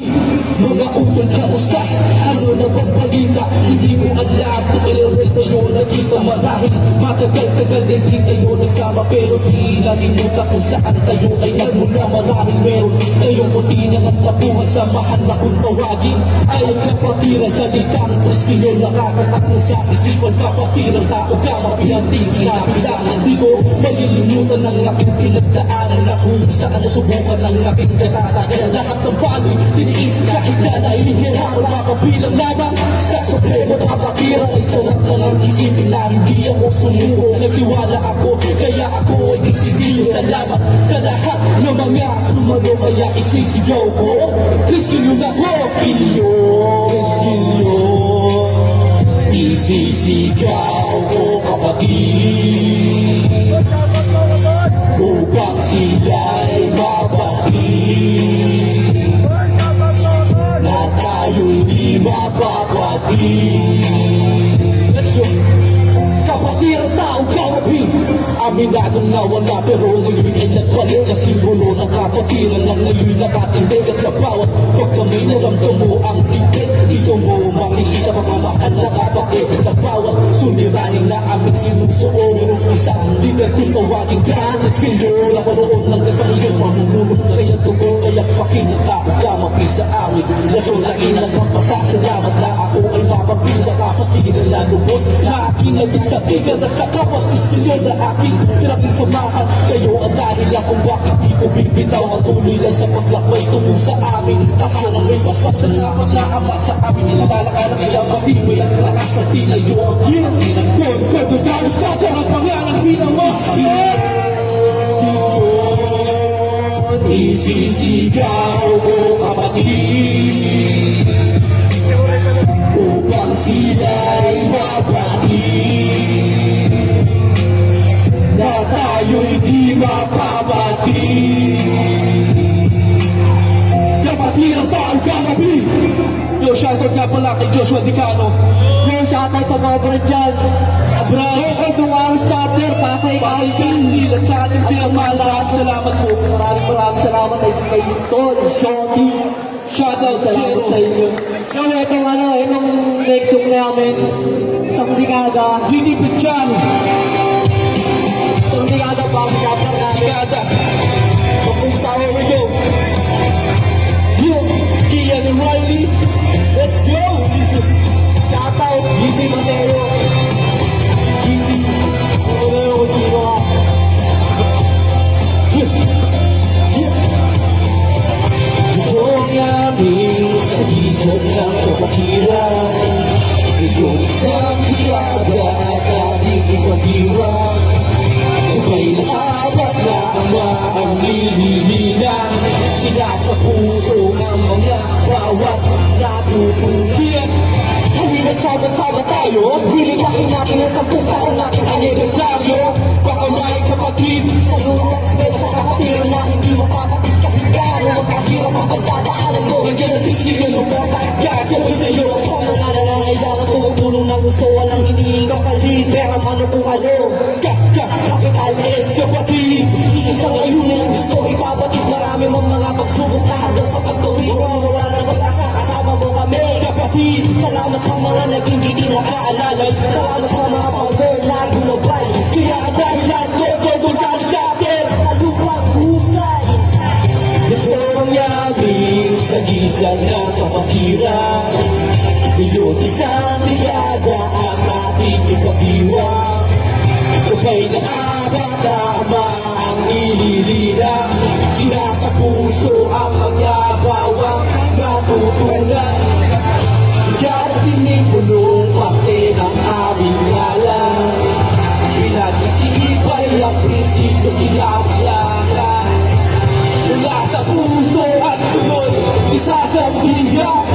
Mga utol kamusta? Ano na bang balita? Hindi ko alam kung ilang tayo nagkita. Marahil matagal-tagal din di tayo nagsama, pero di nalimutan kung saan tayo ay nagmula. Marahil meron tayong puti ng tapuhan, samahan na kung tawagin ay kapatiran. Salitang tuskilo nakakatak na sa isipan, kapatiran tao ka mapihanting pinapilangan. Di ko malilimutan ng aking pinagdaanan na kung saan nasubukan ng aking katatagan. Lahat ng bagay tiniis kahit na naihihirapan, makabilang lamang sa supremo kapatiran. Ay sarap na lang isipin na hindi ako sumuko. Nagtiwala ako, kaya ako ay kisidiyo. Salamat sa lahat ng mga sumalo, kaya isisigaw ko Eskilyo na ko, Eskilyo, Eskilyo. Isisigaw ko kapatid, upang sila'y mapatid, na tayo'y di mapapatid. Let's go! Kapatid ang taong kawapin, aminadong nawala pero ngayon ay nagbalik. Kasi gulo ng kapatiran lang ngayon nakatindig. At sa bawat pagka may naramdam mo ang higit, dito mo makikita pamamahal na kapatid. Sa bawat suliranin na aming sinusuo, merong isang lider kung tawagin ka Eskilyo. Naparoon lang ka sa iyong mamulunod, kaya tugo kaya pakinatapos ka mapisa amin. Laso na ilang magpasasalamat na ako ay mapapil sa kapatiran na lubos na aking naging sa tigan at sa kapat Eskilyo na aking pinaking samahan. Kayo ang dahilan kung bakit di ko bibitaw. Matuloy lang sa paglakbay tungo sa amin. Tahanang may paspas na naman na ama sa amin. Nilalakaran kaya matibay at lakas sa tinayo ang hirap. Kod galos sa ang pangalang pinamaskit. Isisigaw ko kapatid, upang sila'y mapatid, na tayo'y di mapapatid. Kapatid ang taong kagabi. Yo, shoutout nga pala kay Joshua Dicano. Yo, shoutout sa mga brad dyan. Abraham, Kay Dumaros Chapter, Pasay Council, at sa ating chairman, maraming salamat po. Maraming salamat kay Ton, Shoti. Shoutout sa Salamat sa inyo. Yo, itong next song namin, isang dekada. GD Pichan, Isang dekada pa ang chapter namin. Ikada, Kapung sa here we go. Yo, Kian and Riley, let's go. Listen. Shoutout, GD Mateo. GD. Ano kung sino ka? Ito ang aming sagisag ng kapatiran, iyong isang dekada at ating ipatiwan. Kung naapat na ama ang nilililang, sila sa puso ng mga bawat natutunan. Halina't nagsama-sama tayo, hiligain natin ang 10 taon nating anibersaryo. Baka may kapatid sa lugar sa kapatiran na hindi mapapatid kahit gano'n magkahirap ang pagdadaanan mo. Nandiyan ang Eskilyo, suporta at gagawin sa'yo. Sa mga nangangailangan tumutulong na gusto, walang hinihingi kapalit, pera man o kung ano. Capital S, kapatid, iisang layunin ang gusto ipabatid. Marami mang mga pagsubok na hanggang sa pagtuloy. Wala na pag-asa, kasama mo kami kapatid. Salamat sa mga naging GD na kaalalay. Salamat sa mga power na gulabay. Kaya ang dahilan ko, Golden Shopper, kalupang husay. Ito ang yaming sagisag ng kapatiran, iyon isang dekada ang ating ipatiwang. Kapay na abang-tama ang ilililang, sila sa puso ang mga bawang natutunan. Kaya sinipulong parte ng aming ngalan, pinag-iibay ang prinsipyo kinakailangan. Mula sa puso at sunod, isa sa bilang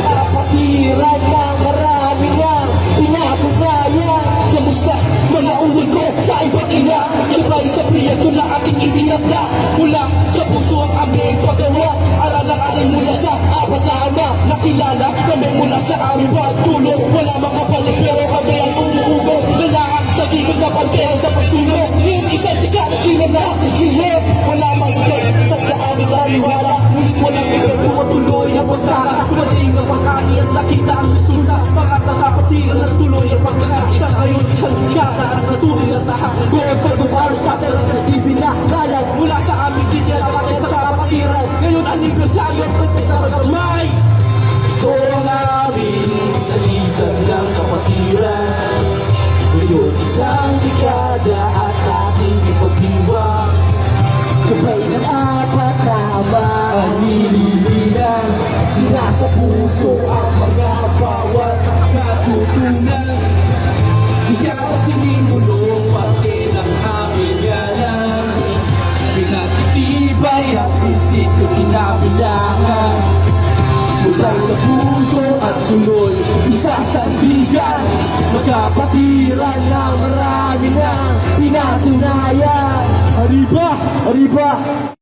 kapatiran ng marami nga pinatunayan. Kamusta mga uwal ko sa iba't ina, kalbay sa priyato na ating itinagda. Mula sa puso ang aming paggawa, aral-aral mula sa apat na ama. Nakilala kami mula sa aming pagtulong, wala makapalik pero kami ay umuugong. Kailangan sa gisag na pagkaya sa pagtulong, yung isang dekada kinanatin sila. Wala mang ikay sa aming nariwala, ngunit walang ikay tumatuloy na pagsasaka Kumating ang pagkani at nakita ang resulta Mga nakapatira na tuloy ang pagkakaisa Ngayon isang digata at natuloy na tahan Buong pagbubalos chapter ang nasibin na Layag mula sa aming sitya na bakit sa kapatiran Ngayon anibersaryo at pagkakaramay Ito ang aming salisan ng kapatiran Ngayon isang dekada at ating ipagdiwang Kapay ng apat na ama ang nililinan Sinasa puso ang mga bawat natutunan Kaya at sinimulong pati ng aming yanan Pinatitibay at isip at kinabilangan Utang sa puso at tuloy isasandigan Magkapatiran ng marami na pinatunayan Arriba! Arriba!